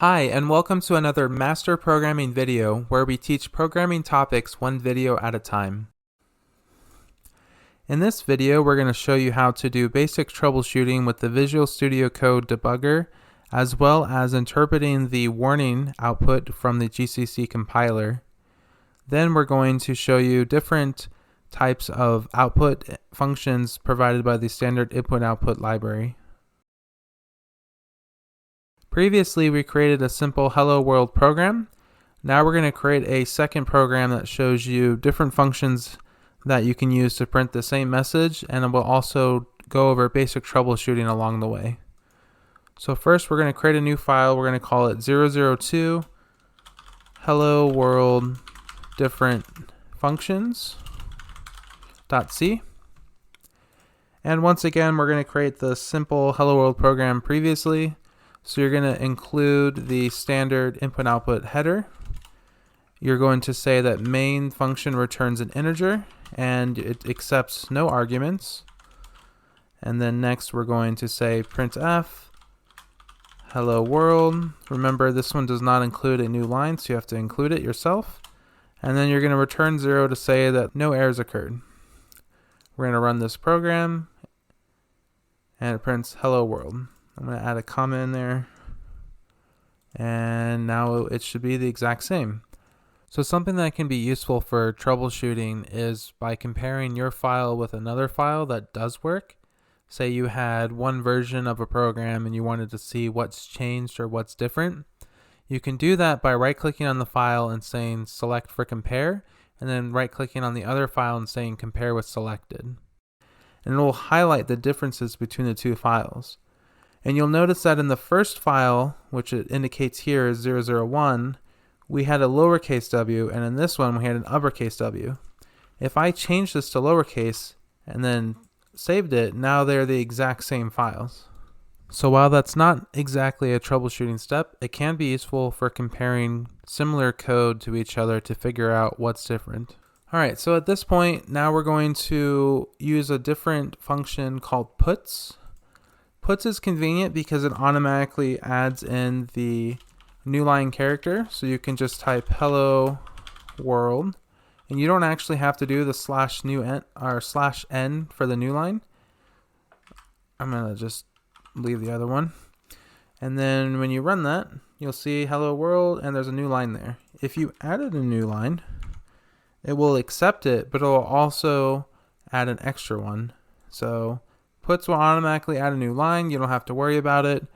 Hi, and welcome to another Master Programming video where we teach programming topics one video at a time. In this video, we're going to show you how to do basic troubleshooting with the Visual Studio Code debugger, as well as interpreting the warning output from the GCC compiler. Then we're going to show you different types of output functions provided by the standard input-output library. Previously, we created a simple Hello World program. Now we're going to create a second program that shows you different functions that you can use to print the same message, and we'll also go over basic troubleshooting along the way. So first, we're going to create a new file. We're going to call it 002 Hello World Different Functions.c. And once again, we're going to create the simple Hello World program previously. So you're going to include the standard input-output header. You're going to say that main function returns an integer and it accepts no arguments. And then next we're going to say printf hello world. Remember, this one does not include a new line, so you have to include it yourself. And then you're going to return 0 to say that no errors occurred. We're going to run this program and it prints hello world. I'm going to add a comma in there, and now it should be the exact same. So something that can be useful for troubleshooting is by comparing your file with another file that does work. Say you had one version of a program and you wanted to see what's changed or what's different. You can do that by right-clicking on the file and saying select for compare, and then right-clicking on the other file and saying compare with selected. And it will highlight the differences between the two files. And you'll notice that in the first file, which it indicates here is 001, we had a lowercase w, and in this one we had an uppercase w. If I change this to lowercase and then saved it, now they're the exact same files. So while that's not exactly a troubleshooting step, it can be useful for comparing similar code to each other to figure out what's different. Alright, so at this point, now we're going to use a different function called puts. Puts is convenient because it automatically adds in the new line character, so you can just type hello world, and you don't actually have to do the /n for the new line. I'm gonna just leave the other one, and then when you run that, you'll see hello world, and there's a new line there. If you added a new line, it will accept it, but it will also add an extra one. So puts will automatically add a new line. You don't have to worry about it.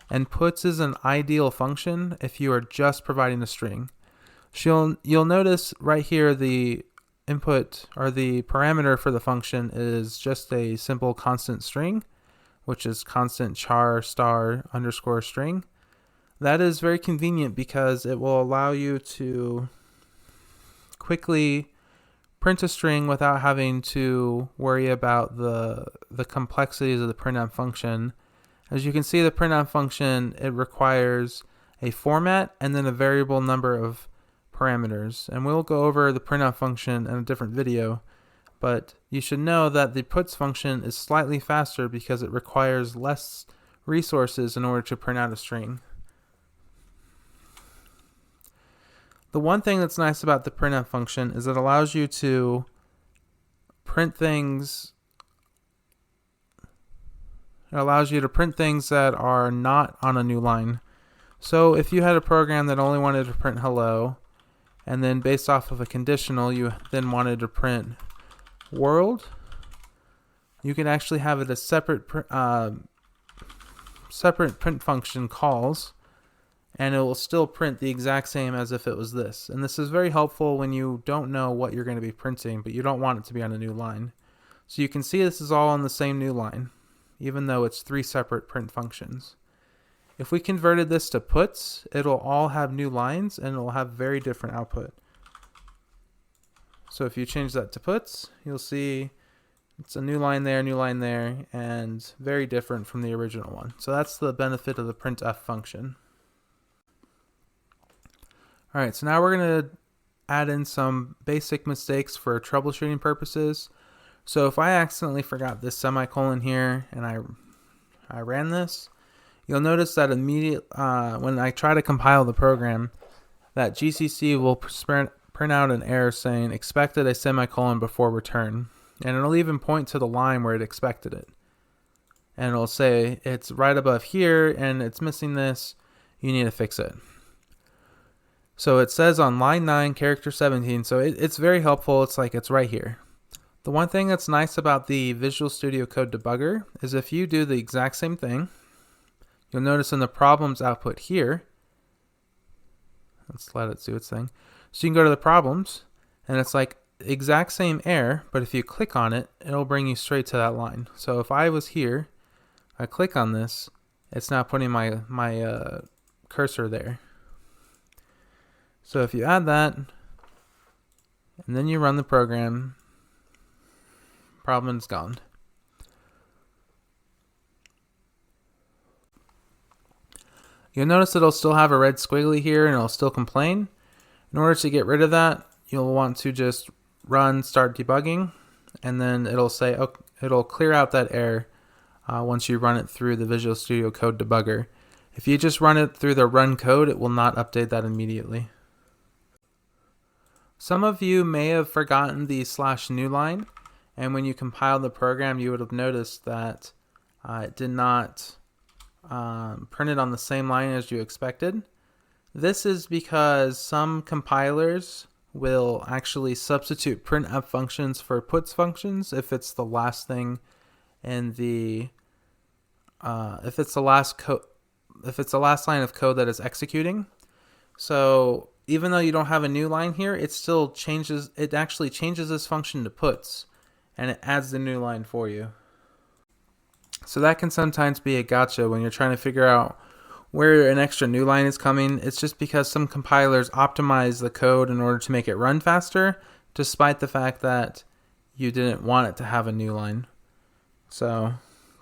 And puts is an ideal function if you are just providing a string. So you'll notice right here the input or the parameter for the function is just a simple constant string, which is constant char star underscore string. That is very convenient because it will allow you to quickly print a string without having to worry about the complexities of the printf function. As you can see, the printf function, it requires a format and then a variable number of parameters. And we'll go over the printf function in a different video, but you should know that the puts function is slightly faster because it requires less resources in order to print out a string. The one thing that's nice about the printf function is it allows you to print things. It allows you to print things that are not on a new line. So if you had a program that only wanted to print hello, and then based off of a conditional, you then wanted to print world, you can actually have it a separate print function calls, and it will still print the exact same as if it was this. And this is very helpful when you don't know what you're going to be printing, but you don't want it to be on a new line. So you can see this is all on the same new line, even though it's 3 separate print functions. If we converted this to puts, it'll all have new lines and it'll have very different output. So if you change that to puts, you'll see it's a new line there, and very different from the original one. So that's the benefit of the printf function. Alright, so now we're going to add in some basic mistakes for troubleshooting purposes. So if I accidentally forgot this semicolon here and I ran this, you'll notice that when I try to compile the program, that GCC will print out an error saying expected a semicolon before return. And it'll even point to the line where it expected it. And it'll say it's right above here and it's missing this. You need to fix it. So it says on line 9, character 17. So it's very helpful. It's like it's right here. The one thing that's nice about the Visual Studio Code debugger is if you do the exact same thing, you'll notice in the problems output here, let's let it do its thing. So you can go to the problems and it's like exact same error, but if you click on it, it'll bring you straight to that line. So if I was here, I click on this, it's now putting my cursor there. So if you add that, and then you run the program, problem is gone. You'll notice it'll still have a red squiggly here and it'll still complain. In order to get rid of that, you'll want to just run start debugging, and then it'll say, okay, it'll clear out that error once you run it through the Visual Studio Code debugger. If you just run it through the run code, it will not update that immediately. Some of you may have forgotten the /new line, and when you compiled the program, you would have noticed that it did not print it on the same line as you expected. This is because some compilers will actually substitute printf functions for puts functions if it's the last thing in the if it's the last line of code that is executing. So even though you don't have a new line here, it still changes. It actually changes this function to puts, and it adds the new line for you. So that can sometimes be a gotcha when you're trying to figure out where an extra new line is coming. It's just because some compilers optimize the code in order to make it run faster, despite the fact that you didn't want it to have a new line. So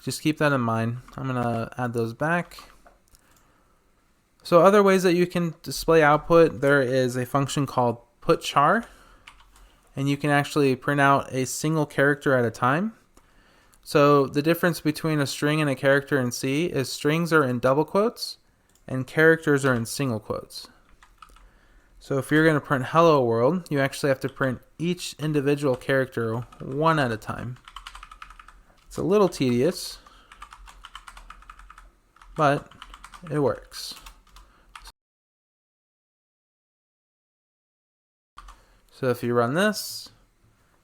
just keep that in mind. I'm going to add those back. So other ways that you can display output, there is a function called putchar, and you can actually print out a single character at a time. So the difference between a string and a character in C is strings are in double quotes and characters are in single quotes. So if you're going to print hello world, you actually have to print each individual character one at a time. It's a little tedious, but it works. So if you run this,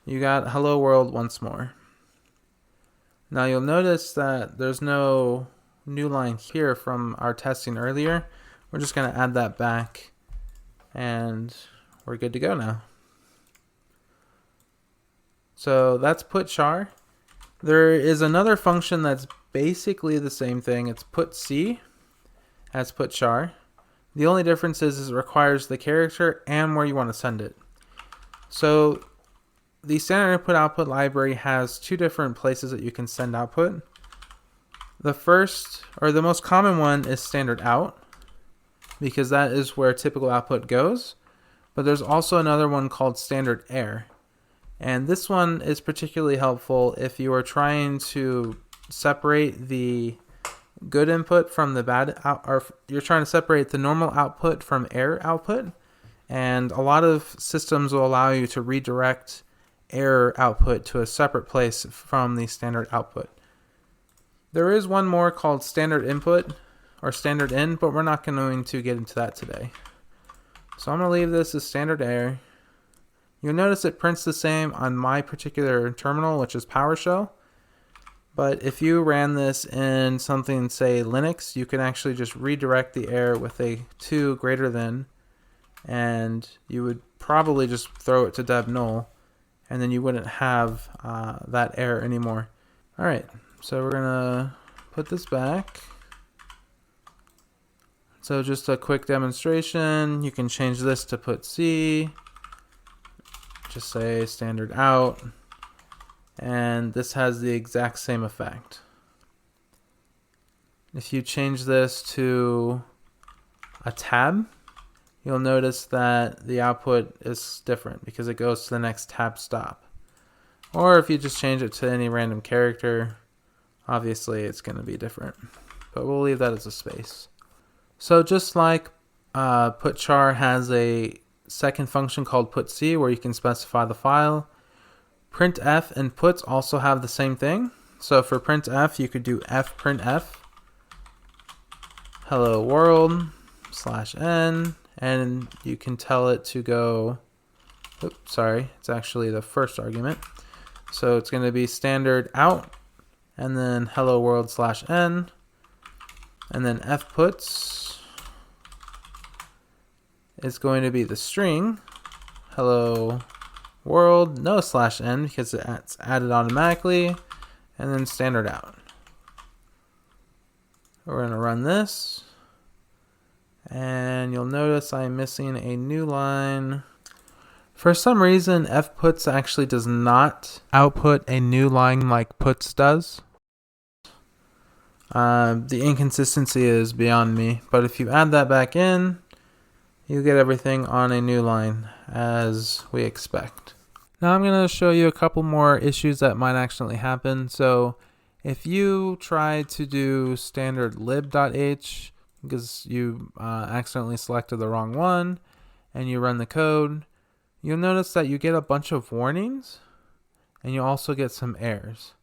you got hello world once more. Now you'll notice that there's no new line here from our testing earlier. We're just going to add that back and we're good to go now. So that's putchar. There is another function that's basically the same thing. It's putc as putchar. The only difference is it requires the character and where you want to send it. So the standard input-output library has two different places that you can send output. The first, or the most common one, is standard out, because that is where typical output goes. But there's also another one called standard air. And this one is particularly helpful if you are trying to separate the good input from the bad out, or you're trying to separate the normal output from error output. And a lot of systems will allow you to redirect error output to a separate place from the standard output. There is one more called standard input or standard in, but we're not going to get into that today. So I'm going to leave this as standard error. You'll notice it prints the same on my particular terminal, which is PowerShell. But if you ran this in something, say Linux, you can actually just redirect the error with a 2 greater than, and you would probably just throw it to dev null, and then you wouldn't have that error anymore. All right, so we're gonna put this back. So just a quick demonstration, you can change this to putc, just say standard out, and this has the exact same effect. If you change this to a tab, you'll notice that the output is different because it goes to the next tab stop. Or if you just change it to any random character, obviously it's going to be different. but we'll leave that as a space. So just like putchar has a second function called putc where you can specify the file, printf and puts also have the same thing. So for printf, you could do fprintf hello world /n, and you can tell it to go, oops, sorry, it's actually the first argument. So it's going to be standard out, and then hello world /n, and then fputs is going to be the string hello world no /n because it's added automatically, and then standard out. We're going to run this, and you'll notice I'm missing a new line. For some reason, fputs actually does not output a new line like puts does. The inconsistency is beyond me, but if you add that back in, you get everything on a new line as we expect. Now I'm going to show you a couple more issues that might accidentally happen. So if you try to do standard lib.h because you accidentally selected the wrong one and you run the code, you'll notice that you get a bunch of warnings and you also get some errors.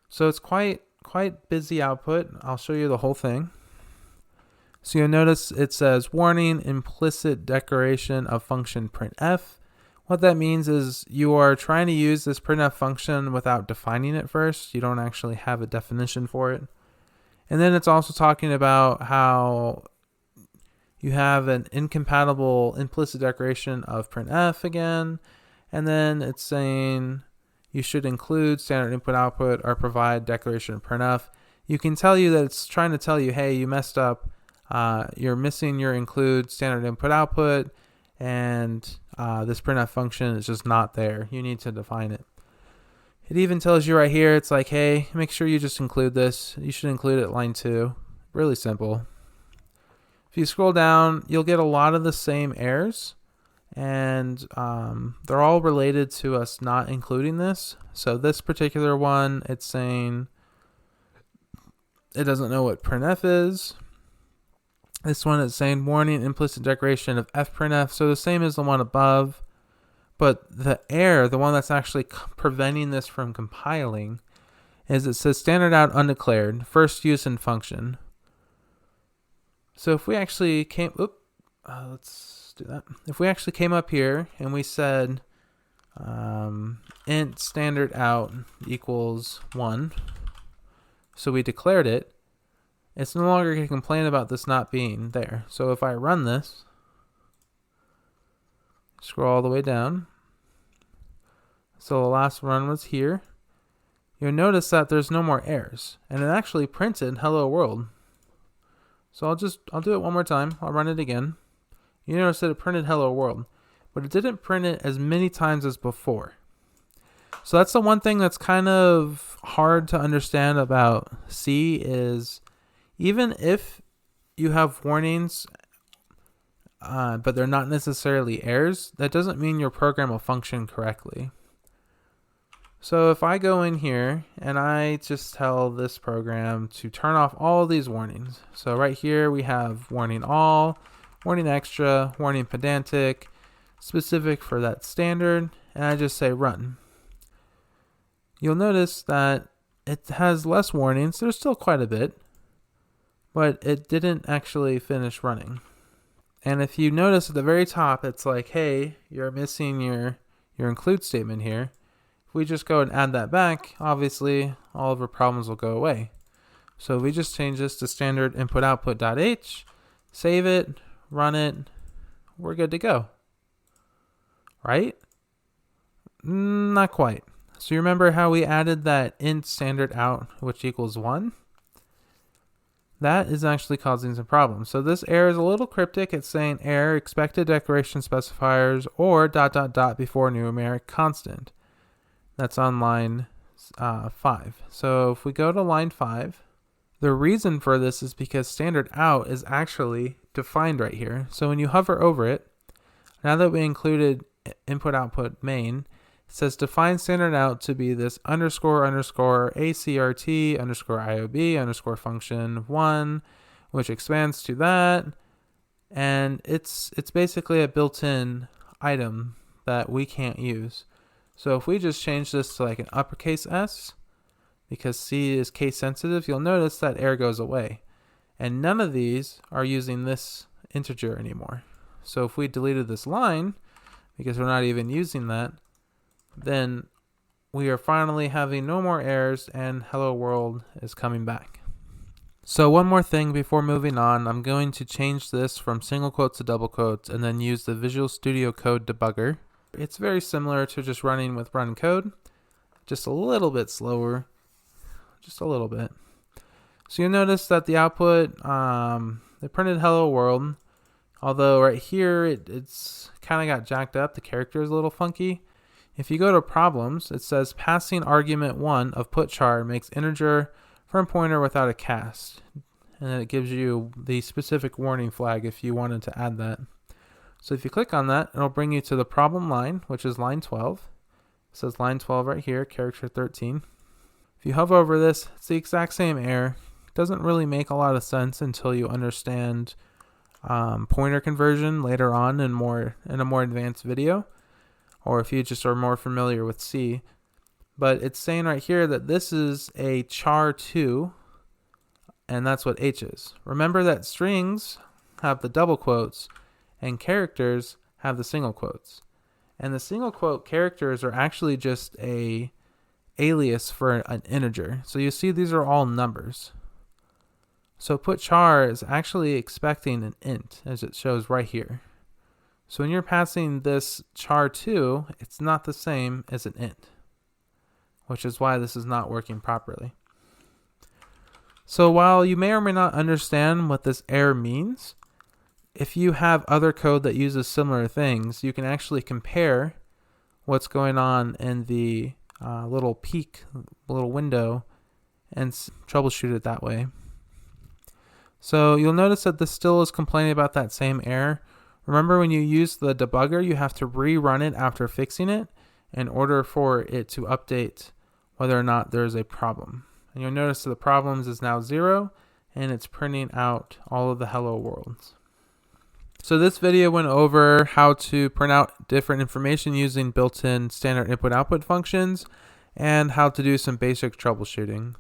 So it's quite busy output. I'll show you the whole thing. So you'll notice it says warning implicit declaration of function printf. What that means is you are trying to use this printf function without defining it first. You don't actually have a definition for it. And then it's also talking about how you have an incompatible implicit declaration of printf again. And then it's saying you should include standard input output or provide declaration of printf. You can tell you that it's trying to tell you, hey, you messed up. You're missing your include standard input output, and this printf function is just not there. You need to define it. It even tells you right here, it's like, hey, make sure you just include this. You should include it line 2. Really simple. If you scroll down, you'll get a lot of the same errors, and they're all related to us not including this. So this particular one, it's saying it doesn't know what printf is. This one is saying warning implicit declaration of fprintf, so the same as the one above, but the error, the one that's actually preventing this from compiling, is it says standard out undeclared, first use in function. So if we actually let's do that. If we actually came up here and we said int standard out equals 1, so we declared it, it's no longer going to complain about this not being there. So if I run this, scroll all the way down. So the last run was here. You'll notice that there's no more errors, and it actually printed hello world. So I'll do it one more time. I'll run it again. You notice that it printed hello world, but it didn't print it as many times as before. So that's the one thing that's kind of hard to understand about C is even if you have warnings, but they're not necessarily errors, that doesn't mean your program will function correctly. So if I go in here and I just tell this program to turn off all these warnings. So right here we have warning all, warning extra, warning pedantic, specific for that standard, and I just say run. You'll notice that it has less warnings. There's still quite a bit, but it didn't actually finish running. And if you notice at the very top, it's like, hey, you're missing your include statement here. If we just go and add that back, obviously all of our problems will go away. So we just change this to standard input output.h, save it, run it, we're good to go. Right? Not quite. So you remember how we added that int standard out, which equals 1? That is actually causing some problems. So this error is a little cryptic. It's saying error expected declaration specifiers or ... before numeric constant. That's on line 5. So if we go to line 5, the reason for this is because standard out is actually defined right here. So when you hover over it, now that we included input output main, It says define standard out to be this underscore underscore ACRT underscore IOB underscore function 1, which expands to that. And it's basically a built-in item that we can't use. So if we just change this to like an uppercase S, because C is case sensitive, you'll notice that error goes away. And none of these are using this integer anymore. So if we deleted this line, because we're not even using that, then we are finally having no more errors and hello world is coming back. So one more thing before moving on, I'm going to change this from single quotes to double quotes and then use the Visual Studio Code debugger. It's very similar to just running with run code, just a little bit slower, just a little bit. So you'll notice that the output, it printed hello world, although right here it's kind of got jacked up. The character is a little funky. If you go to problems, it says passing argument 1 of putchar makes integer from pointer without a cast. And then it gives you the specific warning flag if you wanted to add that. So if you click on that, it'll bring you to the problem line, which is line 12. It says line 12 right here, character 13. If you hover over this, it's the exact same error. It doesn't really make a lot of sense until you understand pointer conversion later on in a more advanced video, or if you just are more familiar with C. But it's saying right here that this is a char2, and that's what H is. Remember that strings have the double quotes and characters have the single quotes. And the single quote characters are actually just a alias for an integer. So you see these are all numbers. So putchar is actually expecting an int, as it shows right here. So when you're passing this char2, it's not the same as an int, which is why this is not working properly. So while you may or may not understand what this error means, if you have other code that uses similar things, you can actually compare what's going on in the little window and troubleshoot it that way. So you'll notice that this still is complaining about that same error. Remember, when you use the debugger, you have to rerun it after fixing it in order for it to update whether or not there's a problem. And you'll notice that the problems is now 0, and it's printing out all of the hello worlds. So this video went over how to print out different information using built-in standard input-output functions and how to do some basic troubleshooting.